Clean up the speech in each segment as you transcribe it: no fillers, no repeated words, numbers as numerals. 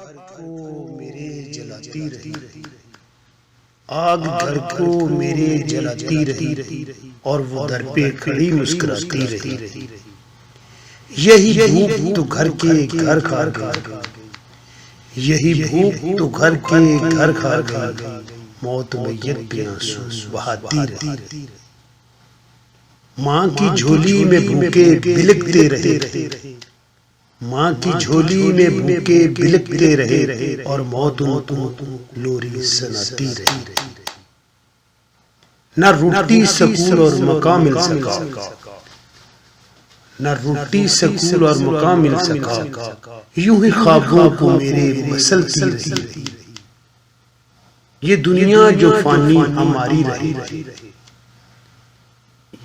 को मेरे जलाती रही, आग घर को मेरे जलाती रही और वो दर पे खड़ी मुस्कुराती रही। यही भूख तो घर के घर खा गई, यही भूख तो घर के घर खा गई, मौत मैयत पे आंसू बहाती रही। माँ की झोली में भूखे बिलखते रहे, माँ की झोली में भूखे बिलखते रहे और मौत उनको लोरी सुनाती रही। न रोटी सकूल और मकाम मिल सका, न रोटी सकूल और मकाम मिल सका, यूं ही ख्वाबों को मेरे मसलती रही। ये दुनिया जो फानी हमारी रही,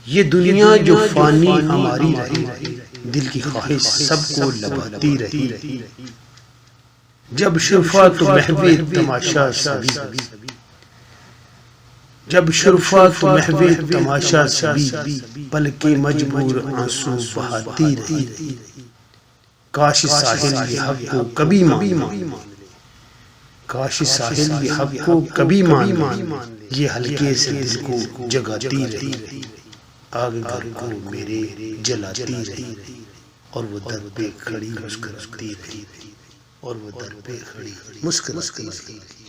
ये दुनिया जो फानी हमारी रही, दिल की ख्वाहिश सबको लभाती रही। जब शुरफा तो महवे तमाशा सभी, जब शुरफा तो महवे तमाशा सभी, पलके मजबूर आंसू बहाती रही। काश साहिल ये हक को कभी मान ले, काश साहिल ये हक को कभी मान ले, ये हल्के से दिल को जगाती रही। आग घर को मेरे जलाती रही और वो दर पे खड़ी मुस्कुराती रही, और वो दर पे खड़ी मुस्कुराती रही।